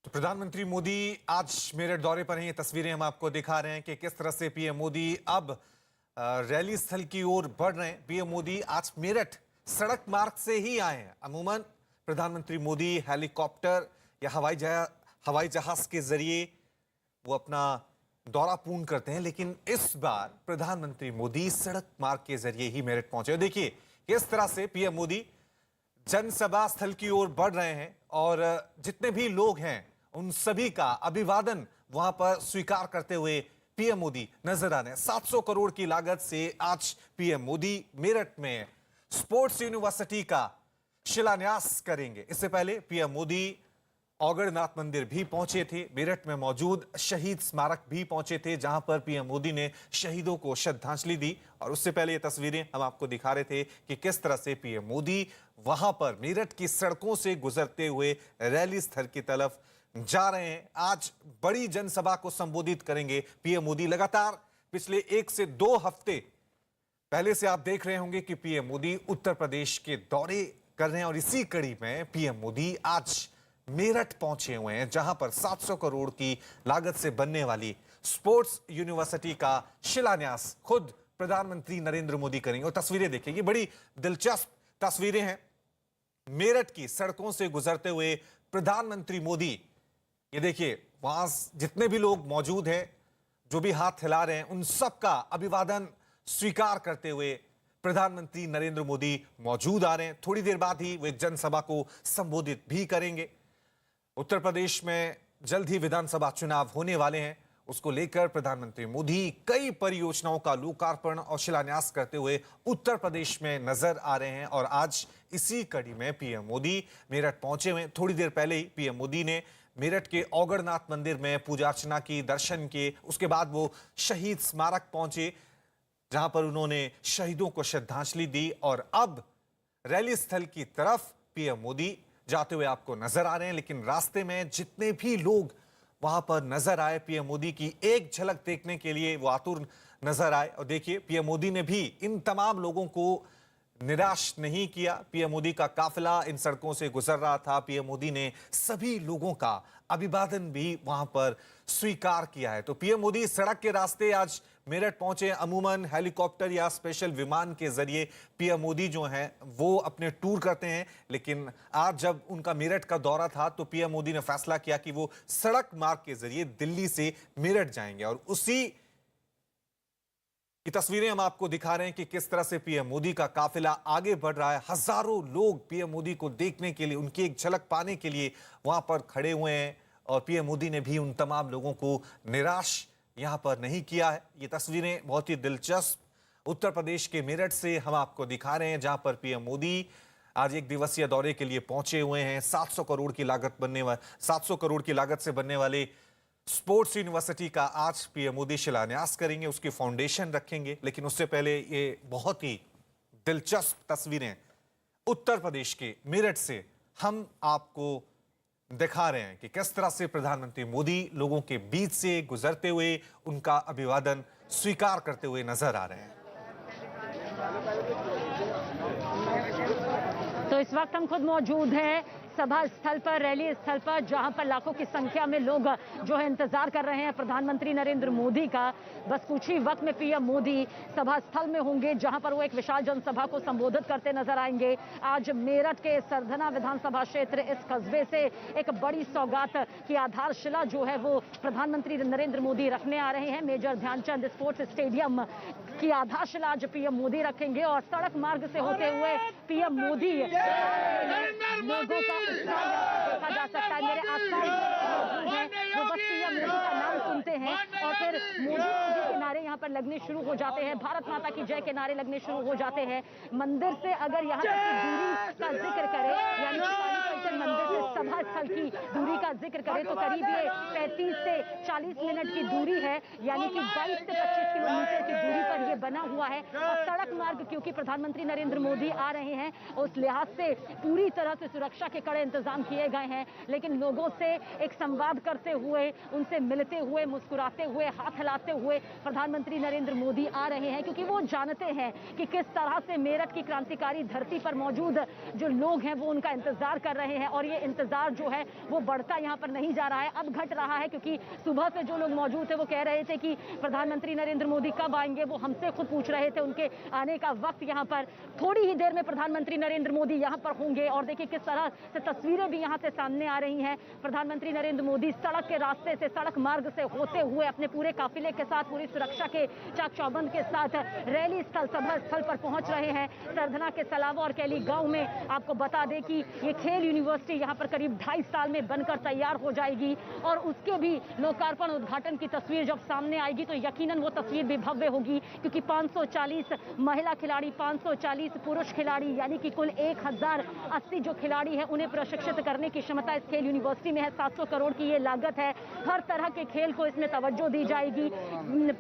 तो प्रधानमंत्री मोदी आज मेरठ दौरे पर हैं। ये तस्वीरें हम आपको दिखा रहे हैं कि किस तरह से पीएम मोदी अब रैली स्थल की ओर बढ़ रहे हैं। पीएम मोदी आज मेरठ सड़क मार्ग से ही आए हैं। अमूमन प्रधानमंत्री मोदी हेलीकॉप्टर या हवाई जहाज के जरिए वो अपना दौरा पूर्ण करते हैं, लेकिन इस बार प्रधानमंत्री मोदी सड़क मार्ग के जरिए ही मेरठ पहुंचे। देखिए किस तरह से पीएम मोदी जनसभा स्थल की ओर बढ़ रहे हैं और जितने भी लोग हैं उन सभी का अभिवादन वहां पर स्वीकार करते हुए पीएम मोदी नजर आ रहे हैं। 700 करोड़ की लागत से आज पीएम मोदी मेरठ में स्पोर्ट्स यूनिवर्सिटी का शिलान्यास करेंगे। इससे पहले पीएम मोदी औगड़नाथ मंदिर भी पहुंचे थे। मेरठ में मौजूद शहीद स्मारक भी पहुंचे थे, जहां पर पीएम मोदी ने शहीदों को श्रद्धांजलि दी। और उससे पहले ये तस्वीरें हम आपको दिखा रहे थे कि किस तरह से पीएम मोदी वहां पर मेरठ की सड़कों से गुजरते हुए रैली स्थल की तरफ जा रहे हैं। आज बड़ी जनसभा को संबोधित करेंगे पीएम मोदी। लगातार पिछले 1 से 2 हफ्ते पहले से आप देख रहे होंगे कि पीएम मोदी उत्तर प्रदेश के दौरे कर रहे हैं और इसी कड़ी में पीएम मोदी आज मेरठ पहुंचे हुए हैं, जहां पर 700 करोड़ की लागत से बनने वाली स्पोर्ट्स यूनिवर्सिटी का शिलान्यास खुद प्रधानमंत्री नरेंद्र मोदी करेंगे। और तस्वीरें देखिए, ये बड़ी दिलचस्प तस्वीरें हैं। मेरठ की सड़कों से गुजरते हुए प्रधानमंत्री मोदी, ये देखिए वहां जितने भी लोग मौजूद हैं, जो भी हाथ हिला रहे हैं, उन सबका अभिवादन स्वीकार करते हुए प्रधानमंत्री नरेंद्र मोदी मौजूद आ रहे हैं। थोड़ी देर बाद ही वो एक जनसभा को संबोधित भी करेंगे। उत्तर प्रदेश में जल्द ही विधानसभा चुनाव होने वाले हैं, उसको लेकर प्रधानमंत्री मोदी कई परियोजनाओं का लोकार्पण और शिलान्यास करते हुए उत्तर प्रदेश में नजर आ रहे हैं। और आज इसी कड़ी में पीएम मोदी मेरठ पहुंचे हुए। थोड़ी देर पहले ही पीएम मोदी ने मेरठ के औगड़नाथ मंदिर में पूजा अर्चना की, दर्शन किए। उसके बाद वो शहीद स्मारक पहुंचे, जहां पर उन्होंने शहीदों को श्रद्धांजलि दी। और अब रैली स्थल की तरफ पीएम मोदी जाते हुए आपको नजर आ रहे हैं। लेकिन रास्ते में जितने भी लोग वहां पर नजर आए, पीएम मोदी की एक झलक देखने के लिए वो आतुर नजर आए। और देखिए पीएम मोदी ने भी इन तमाम लोगों को निराश नहीं किया। पीएम मोदी का काफिला इन सड़कों से गुजर रहा था। पीएम मोदी ने सभी लोगों का अभिवादन भी वहां पर स्वीकार किया है। तो पीएम मोदी सड़क के रास्ते आज मेरठ पहुंचे। अमूमन हेलीकॉप्टर या स्पेशल विमान के जरिए पीएम मोदी जो हैं वो अपने टूर करते हैं, लेकिन आज जब उनका मेरठ का दौरा था तो पीएम मोदी ने फैसला किया कि वो सड़क मार्ग के जरिए दिल्ली से मेरठ जाएंगे। और उसी की तस्वीरें हम आपको दिखा रहे हैं कि किस तरह से पीएम मोदी का काफिला आगे बढ़ रहा है। हजारों लोग पीएम मोदी को देखने के लिए, उनकी एक झलक पाने के लिए वहां पर खड़े हुए हैं। और पीएम मोदी ने भी उन तमाम लोगों को निराश यहां पर नहीं किया है। ये तस्वीरें बहुत ही दिलचस्प उत्तर प्रदेश के मेरठ से हम आपको दिखा रहे हैं, जहां पर पीएम मोदी आज 1 दिवसीय दौरे के लिए पहुंचे हुए हैं। 700 करोड़ की लागत से बनने वाले स्पोर्ट्स यूनिवर्सिटी का आज पीएम मोदी शिलान्यास करेंगे, उसकी फाउंडेशन रखेंगे। लेकिन उससे पहले ये बहुत ही दिलचस्प तस्वीरें उत्तर प्रदेश के मेरठ से हम आपको दिखा रहे हैं कि किस तरह से प्रधानमंत्री मोदी लोगों के बीच से गुजरते हुए उनका अभिवादन स्वीकार करते हुए नजर आ रहे हैं। तो इस वक्त हम खुद मौजूद हैं सभा स्थल पर, रैली स्थल पर, जहां पर लाखों की संख्या में लोग जो है इंतजार कर रहे हैं प्रधानमंत्री नरेंद्र मोदी का। बस कुछ ही वक्त में पीएम मोदी सभा स्थल में होंगे, जहां पर वो एक विशाल जनसभा को संबोधित करते नजर आएंगे। आज मेरठ के सरधना विधानसभा क्षेत्र, इस कस्बे से एक बड़ी सौगात की आधारशिला जो है वो प्रधानमंत्री नरेंद्र मोदी रखने आ रहे हैं। मेजर ध्यानचंद स्पोर्ट्स स्टेडियम की आधारशिला आज पीएम मोदी रखेंगे और सड़क मार्ग से होते हुए पीएम मोदी लोगों का देखा जा सकता है। मेरे आसपास मौजूद हैं, वो बस पीएम मोदी का नाम सुनते हैं और फिर मोदी के नारे यहाँ पर लगने शुरू हो जाते हैं, भारत माता की जय के नारे लगने शुरू हो जाते हैं। मंदिर से अगर यहाँ तक की दूरी का जिक्र करें, यानी मंदिर से सभा स्थल की दूरी का जिक्र करें, तो करीब ये 35 से 40 मिनट की दूरी है, यानी कि 22 से 25 किलोमीटर की दूरी पर ये बना हुआ है। और सड़क मार्ग क्योंकि प्रधानमंत्री नरेंद्र मोदी आ रहे हैं, उस लिहाज से पूरी तरह से सुरक्षा के कड़े इंतजाम किए गए हैं। लेकिन लोगों से एक संवाद करते हुए, उनसे मिलते हुए, मुस्कुराते हुए, हाथ हिलाते हुए प्रधानमंत्री नरेंद्र मोदी आ रहे हैं, क्योंकि वो जानते हैं कि किस तरह से मेरठ की क्रांतिकारी धरती पर मौजूद जो लोग हैं वो उनका इंतजार कर रहे हैं। और ये इंतजार इंतजार जो है वो बढ़ता यहाँ पर नहीं जा रहा है, अब घट रहा है, क्योंकि सुबह से जो लोग मौजूद थे वो कह रहे थे कि प्रधानमंत्री नरेंद्र मोदी कब आएंगे, वो हमसे खुद पूछ रहे थे उनके आने का वक्त। यहाँ पर थोड़ी ही देर में प्रधानमंत्री नरेंद्र मोदी यहाँ पर होंगे और देखिए किस तरह से तस्वीरें भी यहाँ से सामने आ रही हैं। प्रधानमंत्री नरेंद्र मोदी सड़क के रास्ते से, सड़क मार्ग से होते हुए अपने पूरे काफिले के साथ, पूरी सुरक्षा के चाक चौबंद के साथ रैली स्थल, सभा स्थल पर पहुंच रहे हैं। सरधना के सलावा और कैली गांव में आपको बता दें कि ये खेल यूनिवर्सिटी यहाँ पर करीब 2.5 साल में बनकर तैयार हो जाएगी और उसके भी लोकार्पण उद्घाटन की तस्वीर जब सामने आएगी तो यकीनन वो तस्वीर भी भव्य होगी, क्योंकि 540 महिला खिलाड़ी, 540 पुरुष खिलाड़ी, यानी कि कुल 1080 जो खिलाड़ी हैं उन्हें प्रशिक्षित करने की क्षमता इस खेल यूनिवर्सिटी में है। 700 करोड़ की ये लागत है। हर तरह के खेल को इसमें तवज्जो दी जाएगी।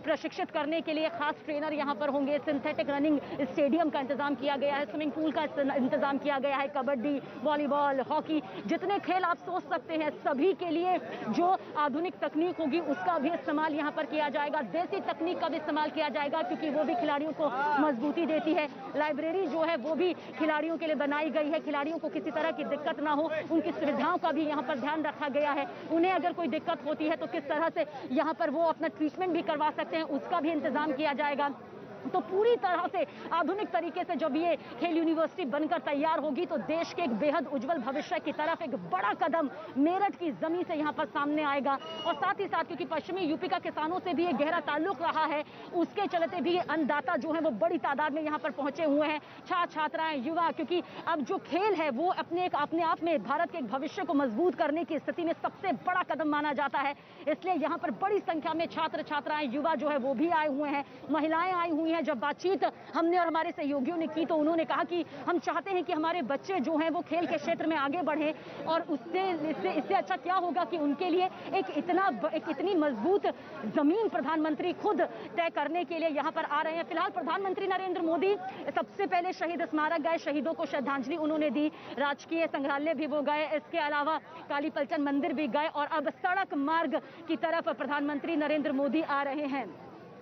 प्रशिक्षित करने के लिए खास ट्रेनर यहाँ पर होंगे। सिंथेटिक रनिंग स्टेडियम का इंतजाम किया गया है, स्विमिंग पूल का इंतजाम किया गया है, कबड्डी, वॉलीबॉल, हॉकी, जितने खेल आप सोच सकते हैं सभी के लिए जो आधुनिक तकनीक होगी उसका भी इस्तेमाल यहाँ पर किया जाएगा। देसी तकनीक का भी इस्तेमाल किया जाएगा, क्योंकि वो भी खिलाड़ियों को मजबूती देती है। लाइब्रेरी जो है वो भी खिलाड़ियों के लिए बनाई गई है। खिलाड़ियों को किसी तरह की दिक्कत ना हो, उनकी सुविधाओं का भी यहाँ पर ध्यान रखा गया है। उन्हें अगर कोई दिक्कत होती है तो किस तरह से यहाँ पर वो अपना ट्रीटमेंट भी करवा सकते हैं, उसका भी इंतजाम किया जाएगा। तो पूरी तरह से आधुनिक तरीके से जब ये खेल यूनिवर्सिटी बनकर तैयार होगी तो देश के एक बेहद उज्जवल भविष्य की तरफ एक बड़ा कदम मेरठ की जमीन से यहाँ पर सामने आएगा। और साथ ही साथ क्योंकि पश्चिमी यूपी का किसानों से भी एक गहरा ताल्लुक रहा है, उसके चलते भी अन्नदाता जो है वो बड़ी तादाद में यहाँ पर पहुंचे हुए हैं। छात्र छात्राएं, युवा, क्योंकि अब जो खेल है वो अपने आप में भारत के एक भविष्य को मजबूत करने की स्थिति में सबसे बड़ा कदम माना जाता है। इसलिए यहाँ पर बड़ी संख्या में छात्र छात्राएं, युवा जो है वो भी आए हुए हैं, महिलाएं आई हुई हैं। जब बातचीत हमने और हमारे सहयोगियों ने की तो उन्होंने कहा कि हम चाहते हैं कि हमारे बच्चे जो हैं वो खेल के क्षेत्र में आगे बढ़ें और इससे अच्छा क्या होगा कि उनके लिए एक इतनी मजबूत जमीन प्रधानमंत्री खुद तय करने के लिए यहाँ पर आ रहे हैं। फिलहाल प्रधानमंत्री नरेंद्र मोदी सबसे पहले शहीद स्मारक गए, शहीदों को श्रद्धांजलि उन्होंने दी, राजकीय संग्रहालय भी वो गए, इसके अलावा काली पलचन मंदिर भी गए और अब सड़क मार्ग की तरफ प्रधानमंत्री नरेंद्र मोदी आ रहे हैं।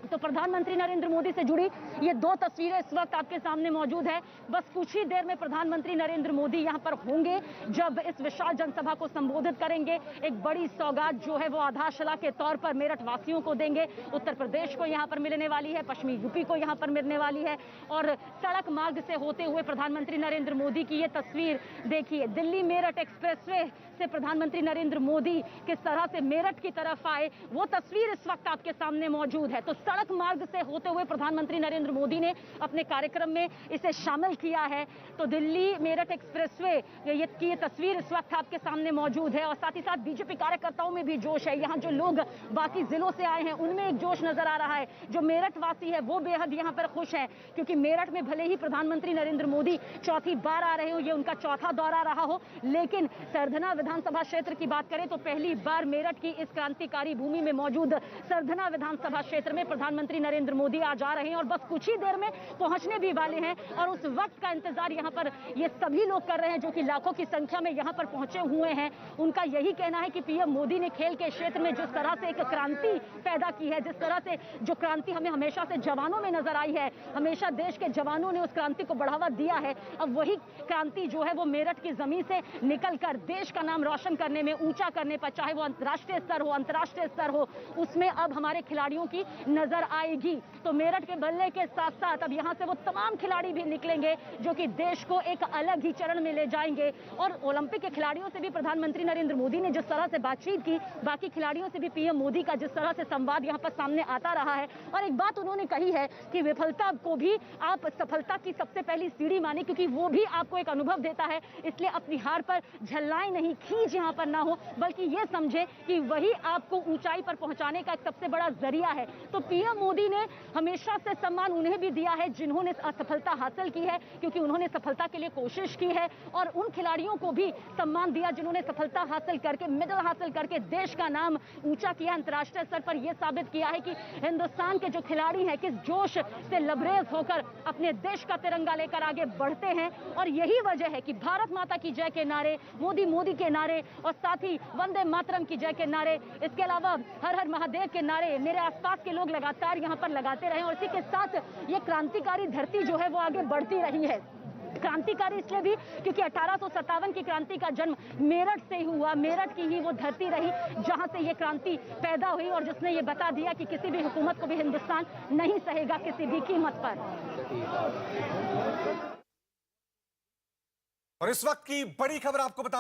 तो प्रधानमंत्री नरेंद्र मोदी से जुड़ी ये 2 तस्वीरें इस वक्त आपके सामने मौजूद है। बस कुछ ही देर में प्रधानमंत्री नरेंद्र मोदी यहां पर होंगे जब इस विशाल जनसभा को संबोधित करेंगे। एक बड़ी सौगात जो है वो आधारशिला के तौर पर मेरठ वासियों को देंगे। उत्तर प्रदेश को यहां पर मिलने वाली है, पश्चिमी यूपी को यहां पर मिलने वाली है। और सड़क मार्ग से होते हुए प्रधानमंत्री नरेंद्र मोदी की ये तस्वीर देखिए, दिल्ली मेरठ एक्सप्रेसवे से प्रधानमंत्री नरेंद्र मोदी किस तरह से मेरठ की तरफ आए वो तस्वीर इस वक्त आपके सामने मौजूद है। तो सड़क मार्ग से होते हुए प्रधानमंत्री नरेंद्र मोदी ने अपने कार्यक्रम में इसे शामिल किया है। तो दिल्ली मेरठ एक्सप्रेसवे की ये तस्वीर इस वक्त आपके सामने मौजूद है। और साथ ही साथ बीजेपी कार्यकर्ताओं में भी जोश है। यहाँ जो लोग बाकी जिलों से आए हैं उनमें एक जोश नजर आ रहा है। जो मेरठ वासी है वो बेहद यहाँ पर खुश है, क्योंकि मेरठ में भले ही प्रधानमंत्री नरेंद्र मोदी चौथी बार आ रहे हो, ये उनका चौथा दौरा रहा हो, लेकिन सरधना विधानसभा क्षेत्र की बात करें तो पहली बार मेरठ की इस क्रांतिकारी भूमि में मौजूद सरधना विधानसभा क्षेत्र में प्रधानमंत्री नरेंद्र मोदी आ जा रहे हैं और बस कुछ ही देर में पहुंचने भी वाले हैं। और उस वक्त का इंतजार यहाँ पर ये सभी लोग कर रहे हैं जो कि लाखों की संख्या में यहाँ पर पहुंचे हुए हैं। उनका यही कहना है कि पीएम मोदी ने खेल के क्षेत्र में जिस तरह से एक क्रांति पैदा की है, जिस तरह से जो क्रांति हमें हमेशा से जवानों में नजर आई है, हमेशा देश के जवानों ने उस क्रांति को बढ़ावा दिया है, अब वही क्रांति जो है वो मेरठ की जमीन से निकलकर देश का नाम रोशन करने में, ऊंचा करने पर, चाहे वो राष्ट्रीय स्तर हो, अंतर्राष्ट्रीय स्तर हो, उसमें अब हमारे खिलाड़ियों की नजर आएगी। तो मेरठ के बल्ले के साथ साथ अब यहाँ से वो तमाम खिलाड़ी भी निकलेंगे जो कि देश को एक अलग ही चरण में ले जाएंगे। और ओलंपिक के खिलाड़ियों से भी प्रधानमंत्री नरेंद्र मोदी ने जिस तरह से बातचीत की, बाकी खिलाड़ियों से भी पीएम मोदी का जिस तरह से संवाद यहाँ पर सामने आता रहा है। और एक बात उन्होंने कही है कि विफलता को भी आप सफलता की सबसे पहली सीढ़ी माने, क्योंकि वो भी आपको एक अनुभव देता है। इसलिए अपनी हार पर झल्लाएं नहीं, खींच यहाँ पर ना हो, बल्कि ये समझे कि वही आपको ऊंचाई पर पहुंचाने का एक सबसे बड़ा जरिया है। तो पीएम मोदी ने हमेशा से सम्मान उन्हें भी दिया है जिन्होंने असफलता हासिल की है, क्योंकि उन्होंने सफलता के लिए कोशिश की है। और उन खिलाड़ियों को भी सम्मान दिया जिन्होंने सफलता हासिल करके, मेडल हासिल करके देश का नाम ऊंचा किया। अंतर्राष्ट्रीय स्तर पर यह साबित किया है कि हिंदुस्तान के जो खिलाड़ी हैं किस जोश से लबरेज होकर अपने देश का तिरंगा लेकर आगे बढ़ते हैं। और यही वजह है कि भारत माता की जय के नारे, मोदी मोदी के नारे और साथ ही वंदे मातरम की जय के नारे, इसके अलावा हर हर महादेव के नारे मेरे आसपास के लोग लगातार यहाँ पर लगाते रहे और इसी के साथ ये क्रांतिकारी धरती जो है वो आगे बढ़ती रही है। क्रांतिकारी इसलिए भी क्योंकि 1857 की क्रांति का जन्म मेरठ से हुआ। मेरठ की ही वो धरती रही जहां से ये क्रांति पैदा हुई और जिसने ये बता दिया कि किसी भी हुकूमत को भी हिंदुस्तान नहीं सहेगा किसी भी कीमत पर। और इस वक्त की बड़ी खबर आपको बता